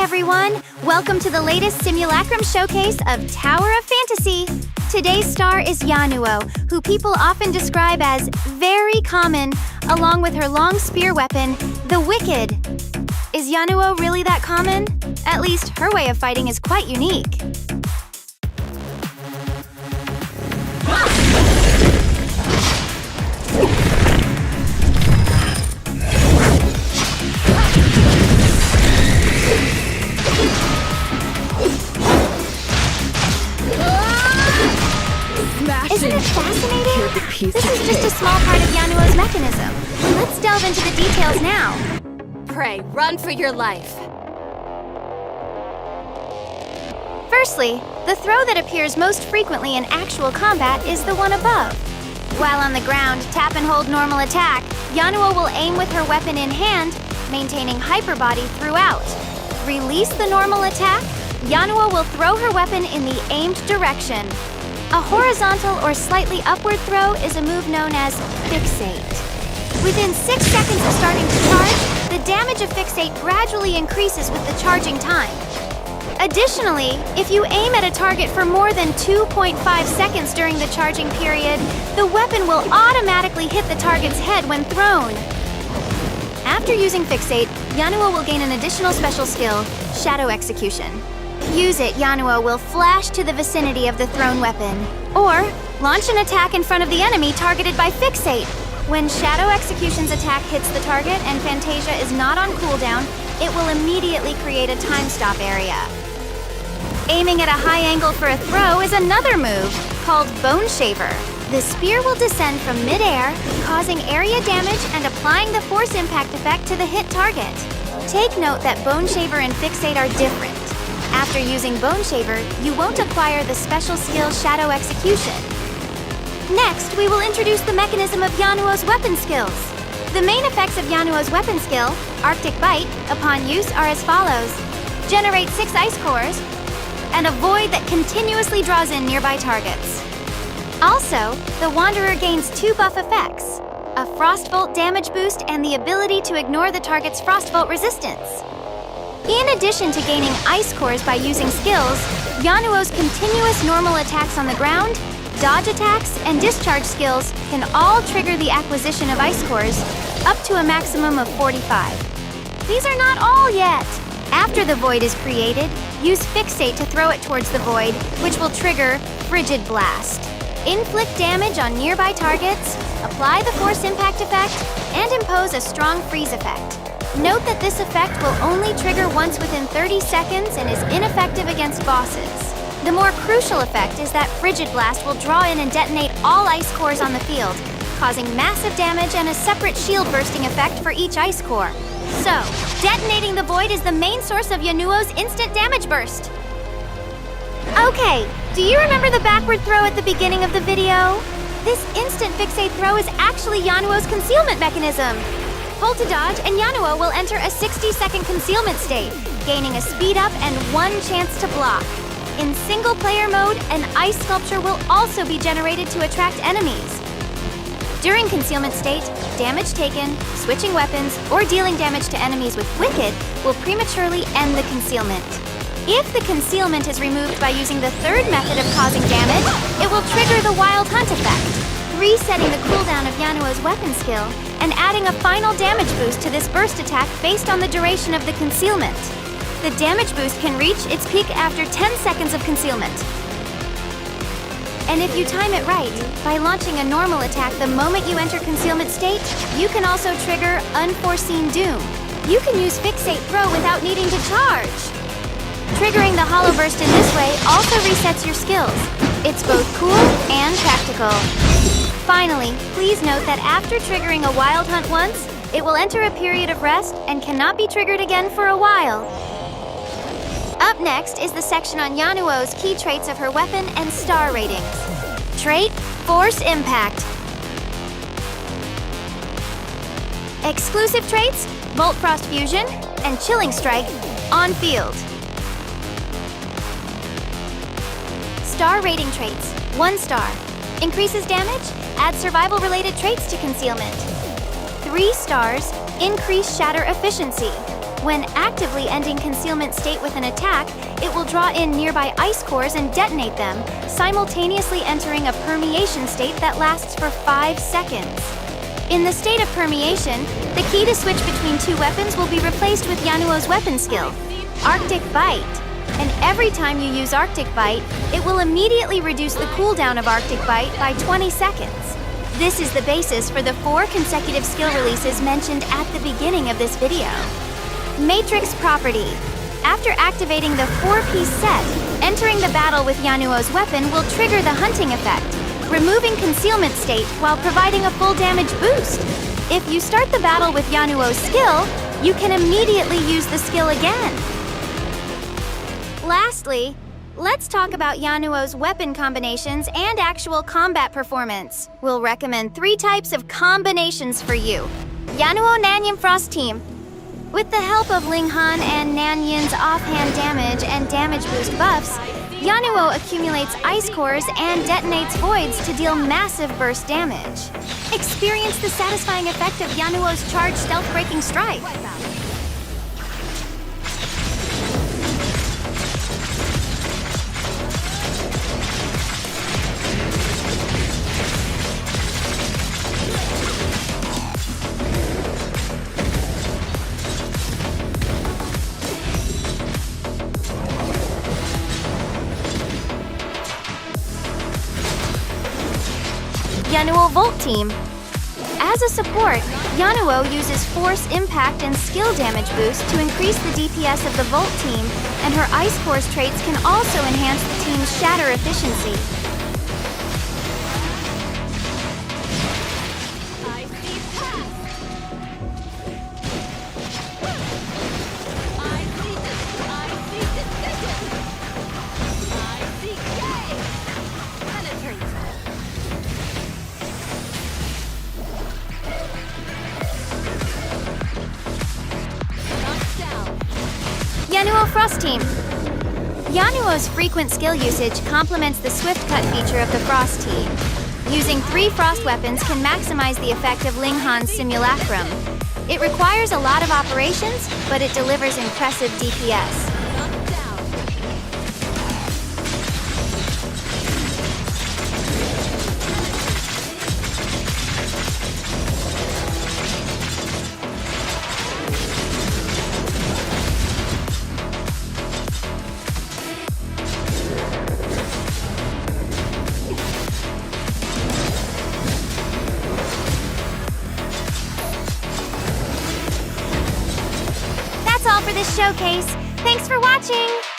everyone! Welcome to the latest Simulacrum showcase of Tower of Fantasy. Today's star is Yanuo, who people often describe as very common, along with her long spear weapon, the Wicked. Is Yanuo really that common? At least her way of fighting is quite unique. Isn't it fascinating? This is just a small part of Yanuo's mechanism. Let's delve into the details now. Pray, run for your life. Firstly, the throw that appears most frequently in actual combat is the one above. While on the ground, tap and hold normal attack, Yanuo will aim with her weapon in hand, maintaining hyper body throughout. Release the normal attack, Yanuo will throw her weapon in the aimed direction. A horizontal or slightly upward throw is a move known as Fixate. Within 6 seconds of starting to charge, the damage of Fixate gradually increases with the charging time. Additionally, if you aim at a target for more than 2.5 seconds during the charging period, the weapon will automatically hit the target's head when thrown. After using Fixate, Yanuo will gain an additional special skill, Shadow Execution. Use it, Yanuo will flash to the vicinity of the thrown weapon, or launch an attack in front of the enemy targeted by Fixate. When Shadow Execution's attack hits the target and Fantasia is not on cooldown, it will immediately create a time stop area. Aiming at a high angle for a throw is another move, called Bone Shaver. The spear will descend from mid-air, causing area damage and applying the force impact effect to the hit target. Take note that Bone Shaver and Fixate are different. After using Bone Shaver, you won't acquire the special skill Shadow Execution. Next, we will introduce the mechanism of Yanuo's weapon skills. The main effects of Yanuo's weapon skill, Arctic Bite, upon use are as follows. Generate 6 ice cores, and a void that continuously draws in nearby targets. Also, the Wanderer gains 2 buff effects, a Frostbolt damage boost and the ability to ignore the target's Frostbolt resistance. In addition to gaining ice cores by using skills, Yanuo's continuous normal attacks on the ground, dodge attacks, and discharge skills can all trigger the acquisition of ice cores, up to a maximum of 45. These are not all yet! After the void is created, use Fixate to throw it towards the void, which will trigger Frigid Blast. Inflict damage on nearby targets, apply the force impact effect, and impose a strong freeze effect. Note that this effect will only trigger once within 30 seconds and is ineffective against bosses. The more crucial effect is that Frigid Blast will draw in and detonate all ice cores on the field, causing massive damage and a separate shield bursting effect for each ice core. So, detonating the void is the main source of Yanuo's instant damage burst. Okay, do you remember the backward throw at the beginning of the video? This instant Fixate throw is actually Yanuo's concealment mechanism. Hold to dodge, and Yanuo will enter a 60-second concealment state, gaining a speed up and 1 chance to block. In single-player mode, an ice sculpture will also be generated to attract enemies. During concealment state, damage taken, switching weapons, or dealing damage to enemies with Wicked will prematurely end the concealment. If the concealment is removed by using the third method of causing damage, it will trigger the Wild Hunt effect, resetting the cooldown of Yanuo's weapon skill and adding a final damage boost to this burst attack based on the duration of the concealment. The damage boost can reach its peak after 10 seconds of concealment. And if you time it right, by launching a normal attack the moment you enter concealment state, you can also trigger Unforeseen Doom. You can use Fixate Throw without needing to charge. Triggering the Hollow Burst in this way also resets your skills. It's both cool and practical. Finally, please note that after triggering a Wild Hunt once, it will enter a period of rest and cannot be triggered again for a while. Up next is the section on Yanuo's key traits of her weapon and star ratings. Trait, Force Impact. Exclusive traits, Volt Frost Fusion and Chilling Strike, on field. Star rating traits, 1 star. Increases damage, adds survival-related traits to concealment. 3 stars, increase shatter efficiency. When actively ending concealment state with an attack, it will draw in nearby ice cores and detonate them, simultaneously entering a permeation state that lasts for 5 seconds. In the state of permeation, the key to switch between two weapons will be replaced with Yanuo's weapon skill, Arctic Bite. And every time you use Arctic Bite, it will immediately reduce the cooldown of Arctic Bite by 20 seconds. This is the basis for the 4 consecutive skill releases mentioned at the beginning of this video. Matrix Property. After activating the 4-piece set, entering the battle with Yanuo's weapon will trigger the hunting effect, removing concealment state while providing a full damage boost. If you start the battle with Yanuo's skill, you can immediately use the skill again. Lastly, let's talk about Yanuo's weapon combinations and actual combat performance. We'll recommend 3 types of combinations for you. Yanuo Nanyun Frost Team. With the help of Linghan and Nanyun's offhand damage and damage boost buffs, Yanuo accumulates ice cores and detonates voids to deal massive burst damage. Experience the satisfying effect of Yanuo's charged stealth-breaking strike. Yanuo Volt Team. As a support, Yanuo uses Force, Impact, and Skill damage boost to increase the DPS of the Volt Team, and her Ice Core's traits can also enhance the team's Shatter efficiency. Yanuo Frost Team. Yanuo's frequent skill usage complements the Swift Cut feature of the Frost Team. Using 3 Frost weapons can maximize the effect of Linghan's Simulacrum. It requires a lot of operations, but it delivers impressive DPS. That's all for this showcase. Thanks for watching!